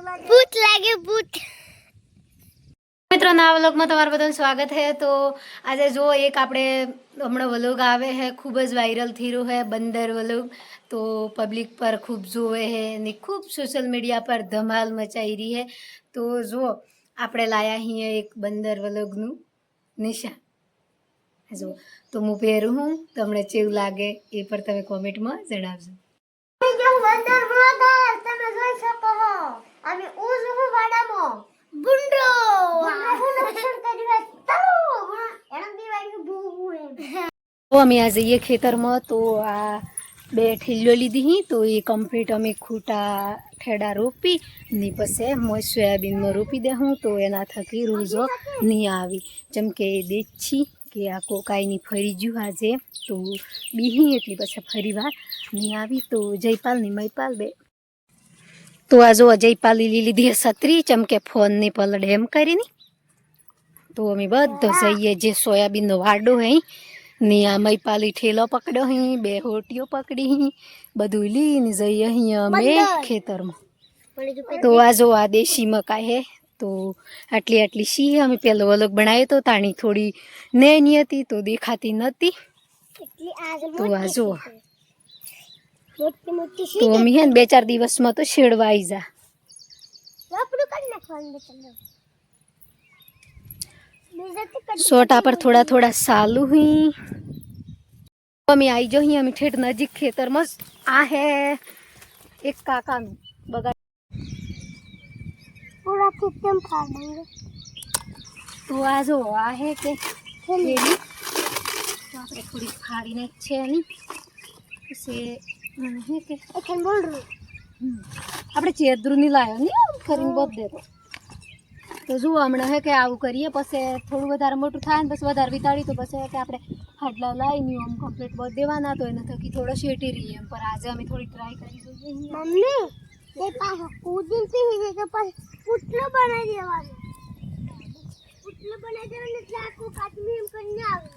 भूत लागे भूत। मित्रों नवा व्लॉगમાં તમારું બધાનું સ્વાગત છે। તો આજે જો એક આપણે હમણાં વ્લોગ આવે છે, ખૂબ જ વાયરલ થઈ રહ્યો છે બંદર વ્લોગ। તો પબ્લિક પર ખૂબ જોવે છે અને ખૂબ સોશિયલ મીડિયા પર ધમાલ મચાઈ રહી છે। તો જો આપણે લાયા અહીંયા એક બંદર વ્લોગનું નિશાન જો। તો હું પહેરું હું, તમને કેવું લાગે એ પર તમે કોમેન્ટમાં જણાવજો। બંદર વ્લોગર તમે જોઈ શકો છો અમે ઉજ હું વાડામો ગુંડો રક્ષણ કર્યું તલો એના દીવાઈ ભૂ તો અમે આ જઈએ ખેતરમાં। તો આ બે ઠેલીઓ લીધી તો એ કમ્પ્લીટ અમે ખૂટા ઠેડા રોપી ને પછી મોય સોયાબીનમાં રોપી દેહું। તો એના થકી રોજો નહીં આવી, જેમ કે દેખી કે આ કોકાઈની ફરી ગયું આજે તો બીહી એટલી પછી ફરી વાર નહીં આવી। તો જયપાલ ની મયપાલ બે તો આ જો જયપાલ લીધી છત્રી, જેમ કે ફોનની પલડે એમ કરીને। તો અમે બધો જઈએ જે સોયાબીનનો વાડો હે ને આ મયપાલી ઠેલો પકડ્યો હી, બે હોટીઓ પકડી, બધું લઈને જઈએ અહીંયા અમે ખેતરમાં। તો આ જો આ દેશી મકાઈ હે તો આટલી આટલી સી અમે પેલો વ્લોગ બનાવ્યો તો તાણી થોડી નેની હતી તો દેખાતી નહોતી। તો આ જો તો અમે હે ને 2-4 દિવસમાં તો શેડવા આવી જા। सोटा पर थोड़ा थोड़ा सालू हुई अमी आई जो ही अमी ठेठ नजीक खेतर में आ है एक काका बगा पूरा खेत में फाड़ देंगे। तो आ जो आ है के थेली तो આપણે થોડી ફાડીને છે ની પછી હે કે એખન બોલ રૂ આપણે ચેદરુની લાયો ની કરીને બદ દેતો। तो जो हमने है कि आવું કરીએ પછી થોડું વધારે મોટું થાય ને પછી વધારે વિતાડી તો પછી કે આપણે હાડલા લાવીને ઓમ કમ્પ્લીટ બધ દેવાના તો એના થકી થોડો શેટી રહીએ એમ। પર આજે અમે થોડી ટ્રાય કરી જોઈએ। મમ્મી તે પાછો કૂદીન પીવી કે પછી પુટલો બનાવી દેવાનો, પુટલો બનાવી દેવાનો એટલે આખું કાચમી એમ કરીને આવે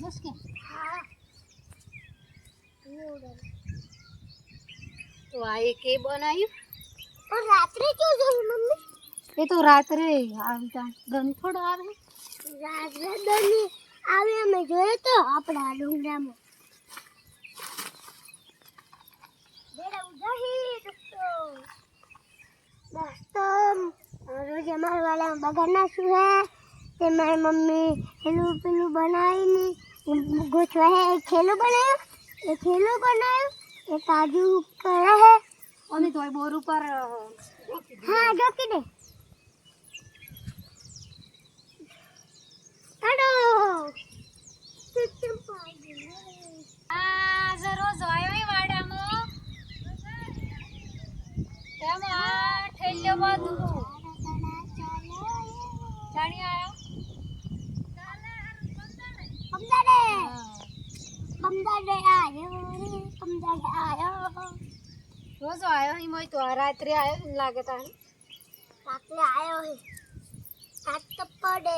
બસ કે હા। તો આ એક એ બનાવ્યું और रात्रि क्यों जरूर मम्मी ये तो रात्रे આવતા દન થોડો આવે रात्रि दनी आवे અમે જોયો તો આપડા ડુંગરામાં બેડા ઉજાહી દોસ્તો रोज हमारे वाला बगाना शू है ते मारी मम्मी हेलू पेलू बनाई गोछवा है खेलो बनायो ये खेलो बनायो ये काजू करा है અમે તો બોર ઉપર हाँ जोकी दे अडो આ જરો જોયો એ વાડામાં એમ આ ઠેલ્યો બધું જાણી આયો कमदाडे आयो कमदाडे आयो રોજ આયો ઈ મોય તો રાત્રે આયો ને લાગે તાણી रात्रि आयो है सात तो पड़े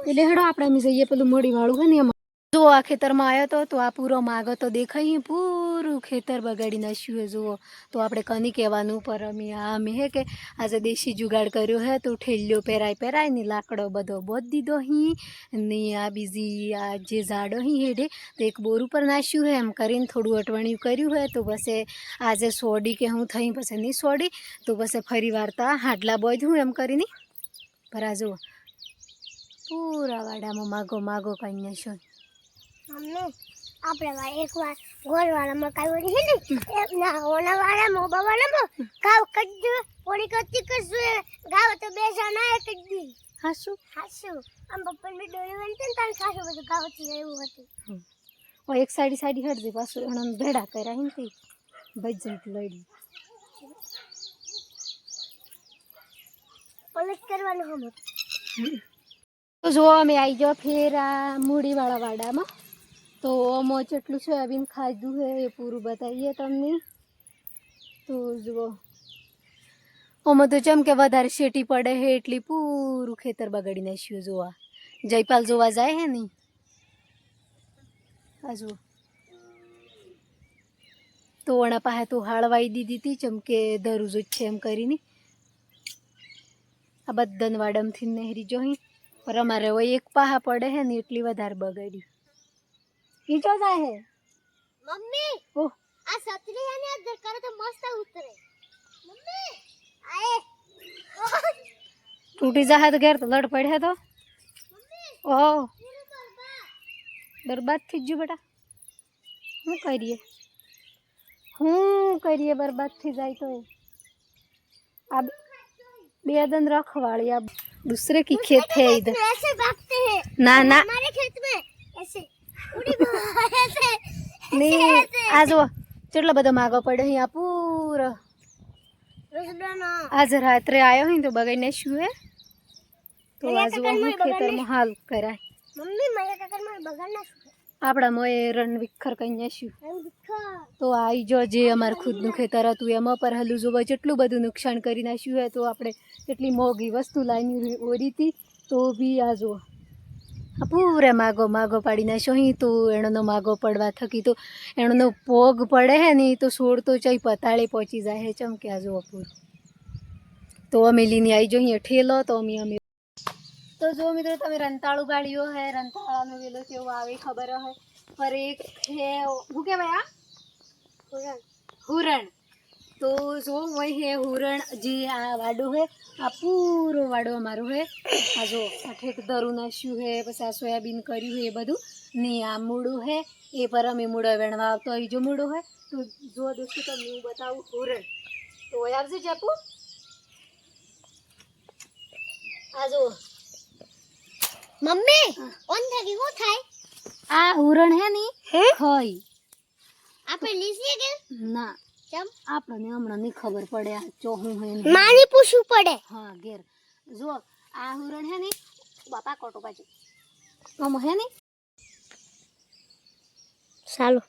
એટલે હેડો આપણે અમે જઈએ પેલું મોડી વાળું હે ને એમાં જો આ ખેતરમાં આવ્યો તો આ પૂરો માગો તો દેખાય પૂરું ખેતર બગાડી નાખ્યું હે। જુઓ તો આપણે કની કહેવાનું પર અમે હે કે આજે દેશી જુગાડ કર્યો હે તો ઠેલ્યો પહેરાય ને લાકડો બધો બોધ દીધો હી ને આ બીજી આ જે ઝાડો હી હેડે તો એક બોર ઉપર નાખ્યું હે એમ કરીને થોડું અટવણ્યું કર્યું હે। તો પછી આજે સોડી કે હું થઈ પછી નહીં સોડી તો પછી ફરી વાર્તા હાડલા બોધ્યું એમ કરીને પર આ જુઓ પૂરા વાડામાં માગો માગો કઈ નાખ્યો। मम्मी आपरे वाला एक बार गोल वाला मकाई वाली है ना ना होना वाला मोबा वाला मो गाव कट पोड़ी कच्ची कसु गाव तो बेसाना है कड्डी हासु हासु हम बप्पन में डोरी बनते न तान खासो बद गाव ची એવું હતું ओ एक साइड हट दे पासो हम भेड़ा करा हिंती बजट लड़ी पलट करवानो हम तो जो અમે આવી ગયો ફેર આ મૂડીવાળા વાડામાં। તો અમો જેટલું સોયાબીન ખાધું હે એ પૂરું બતાવીએ તમને। તો જુઓ આમાં તો જેમ કે વધારે શેટી પડે હે એટલી પૂરું ખેતર બગાડી નાખ્યું। જોવા જયપાલ જોવા જાય હે ને આ જુઓ તો વણા પાસે તો હાળવાઈ દીધી હતી, જેમ કે દરરોજ જ છે એમ કરીને આ બધાને વાડમથી નહેરી જોઈ પર અમારે હોય એક પાહા પડે હે ને એટલી વધારે બગાડ્યું ઈચો જાય હે મમ્મી ઓહ આ છત્રી અને આ દર કરે તો મસ્ત ઉતરે મમ્મી આએ તૂટી જાય તો ઘેર તો લડ પડે તો ઓહ બરબાદ થઈ ગયું બેટા શું કરીએ બરબાદ થઈ જાય તો अब बेदन रखवाली अब दूसरे की खेत है इधर ऐसे भागते हैं ना ना हमारे खेत में ऐसे उड़ी ऐसे नहीं आज वो चलो बदा मागो पड़े यहाँ पूरा रोजदाना आज रात्रे आयो ही तो बगै ने शू है तो आज वो खेतर में हाल कराय मम्मी माया काका में बगाड़ना शू આપણા મોએ રણ વિખર કઈ નાખ્યું તો આવી જો જે અમારું ખુદનું ખેતર હતું એમાં પર હલું જોવા જેટલું બધું નુકસાન કરી નાખ્યું હોય તો આપણે એટલી મોંઘી વસ્તુ લાવીને ઓરી હતી તો બી આ જો પૂરે માગો પાડી નાખ્યો અહીં તો એનો માગો પડવા થકી તો એનો પોગ પડે હે ને તો છોડ તો ચાઈ પતાળે પહોંચી જાય હે ચમકે આ જો પૂરું તો અમે લીને આવી જોઈએ ઠેલો તો અમે तो जो मित्रों तमे रंताळू गाड़ियों है रंताड़ा में वेलो केवो आवे खबर है पर एक है हूँ क्या भाई हुरण हुरण तो जो वही है हुरण जी आ वाडो है आ पूरो वाडो अमारो है आ जो ठेठ दरू नाश्यू है बस आ सोयाबीन कर्यु है बधु ने आ मूड़ो है ए पर अमे मूड़ो वेणवा आवतो होय जो मूड़ो है तो जो दोस्तों तमने हूँ बताऊँ हुरण तो वही आवजे जापू आ जो मम्मी ओन थकी वो थाय आ हुरण है नी खई आपे लीजिए के ना चम आपने हमणा नहीं खबर पड़े आ चोहू है मानी पूछू पड़े हाँ घेर जो आ हुरण है नी बापा कोटो बाजू हम है नी सालो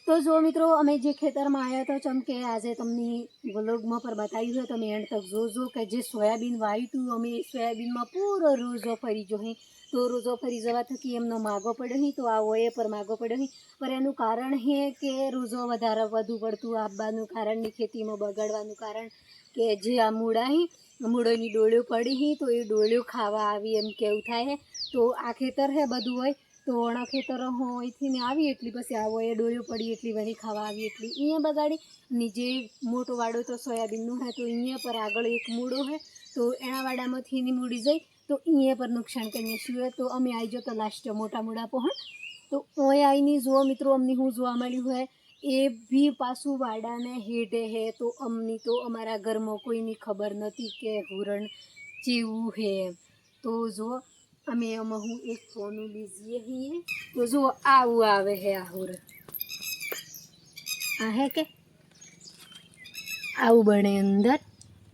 तो जो मित्रों अमे जे खेतर में आया तो चमके आज तमने व्लॉग में पर बतायु है तमे एंड तक जो कि जे सोयाबीन वायु तू अमे सोयाबीन में पूरो रोजो फरी जो है तो रोजो फरी जवा थकी एमनो मागो पड़े ही तो आ ओए पर मागो पड़े ही पर एनु कारण है कि रोजो वधारे वधु पड़तुं आपवानुं कारण खेती में बगाड़वानुं कारण कि जे आ मूड़ा ही मूड़ोनी डोळियो पड़ी ही तो ये डोळियो खावा आवी एम केवुं थाय है तो आ खेतर है बधुं होय तो अणा खेतर होयथी ने आवी एटली पछी आवो ए डोळियो पड़ी एटली वरी खावा आवी एटली अहींया बगाड़ी ने जे मोटो वाड़ो तो सोयाबीननो है तो अहींया पर आगळ एक मूड़ो है तो एना वाड़ामांथी नी मूड़ी जाई तो अहींया पर नुकसान करीने शुं है तो अमे आई जो तो लास्ट मोटा मूड़ा पहोण तो ओए आईनी जो मित्रों अमने हुं जोवा मळ्युं है ए भी पाछुं वाड़ाने हेडे है तो अमनी तो अमारा घरमां कोईनी खबर नथी के हुरण चेवुं है तो जो अमे हूँ एक फोन लीजिए ही तो जो आऊ आवे है आहुर आ है के आऊ बने अंदर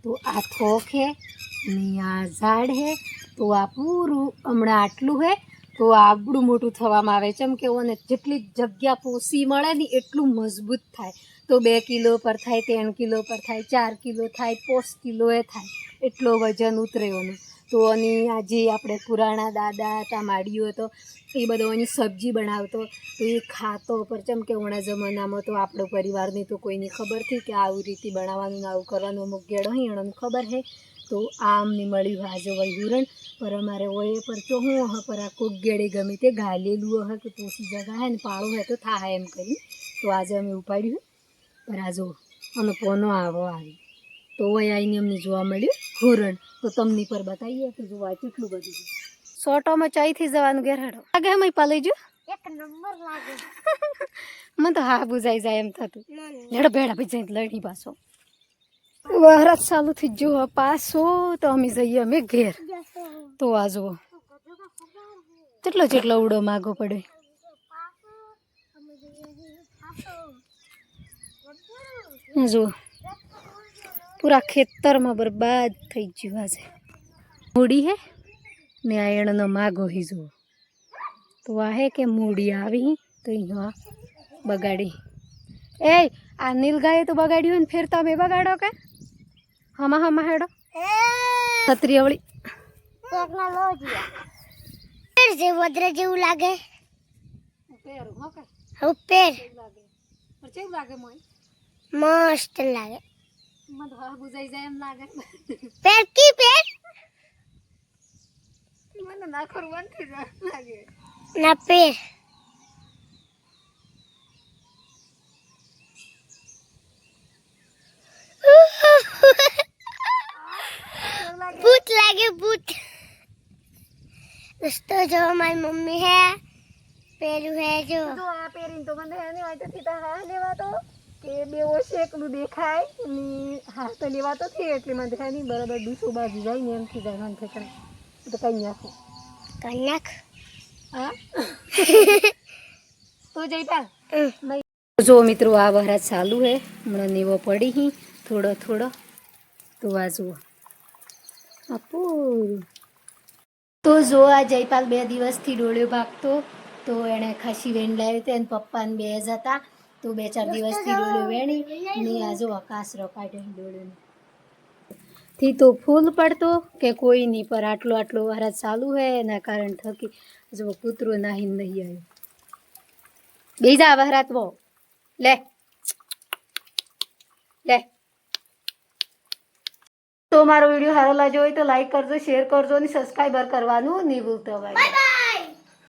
तो आ थोक है आ झाड़ है तो आ पूरू हमणा आटलू है तो आवडू मोटू थवामां आवे चम के ओने जेटली जग्या पोसी मळे ने एटलू मजबूत थाय तो 2 किलो पर थाय 3 किलो पर थाय 4 किलो थाय 5 किलो ए थाय एटलो वजन उतरे ओनो तो अने आजे आपणे पुराणा दादा हता माड़ियो तो ए बधो एनी सब्जी बनावतो तो ए खातो पर चम के ओना जमानामां तो आपणो परिवारने तो कोईनी खबर थी कि આવી રીતે बनाववानुं ने आवुं करवानुं अमुक गेड़ो ही एणोने खबर है तो आ अमने मळ्युं आज वही हुरण पर अमारे ओए पर तो हूँ वहाँ पर आ कोक गेड़े गमे ते घालेलुं है कि पोसी जगह है ने पाळो है तो थाय एम करी तो आज अमे उपाड्युं पर आ जो अमे पोनो आवो आवी तो वही आईने अमने जोवा मळ्युं हुरण तो तमनी पर बताइए कि जो केटलुं बधुं छे सोटो में चाई थी जवानुं घेर हेडो लागे हम पालई जो एक नंबर लागे मन तो हा बुझाई जाय एम थतुं लेडो बेड़ा बजाई लड़ी पाछो वरस चालू थी जो पाछो तो अमी जईए अमे घेर तो आ जो चेटलो चेटलो उड़ो मागो पड़े जो पूरा खेतर में बर्बाद थई गयुं आज मूड़ी है ने आ एणनो मागो ही जो तो आ है कि मूड़ी आवी तो अहींया बगाड़ी ए आ नीलगाये तो बगाड़ी हो फिर तमे बगाड़ो के हमा हमा हेडो छतरी अवળી टेक्नोलॉजी पेड़ जे वदरे जेवुं लागे पेर हो के हव पेड़ लागे पर केवुं लागे मोय मस्त लागे मन हा बुझाई जाय एम लागे पेड़ की पेड़ ના પેર ભૂત લાગે ભૂત દોસ્તો જો મારી મમ્મી હે પેલું હે જો આ પહેરીને તો મને એને અહીંથી હા લેવાતો કે બે ઓછે એકલું દેખાય ની હા તો લેવાતો થી એટલે મને થાય નહીં બરાબર દૂસરો બાજુ જાય ને એમથી જાય મને ઠેકડે તો કઈ નાખું કન્યાક હા તો જઈતા જો મિત્રો આ વરસાદ ચાલુ હે હમણાં નીવો પડી હી થોડો થોડો તો આ જુઓ આપો તો જો આ જયપાલ 2 દિવસથી ડોળ્યો ભાગતો તો એણે ખાસી વેણ લાવી હતી અને પપ્પાને 2 જ હતા તો 2-4 દિવસથી ડોળ્યો વેણી ને આ જો કાસરો કાઢ્યો ડોળ્યો થી તો ફૂલ પડતો કે કોઈ નહીં પર આટલો વરસાદ ચાલુ હે એના કારણ થકી જો કૂતરો નાહીને નહીં આવ્યો બીજા વરસાદ વો લે લે તો મારો વિડીયો સારો લાગ્યો હોય તો લાઈક કરજો શેર કરજો અને સબસ્ક્રાઈબર કરવાનું નહીં ભૂલતા ભાઈ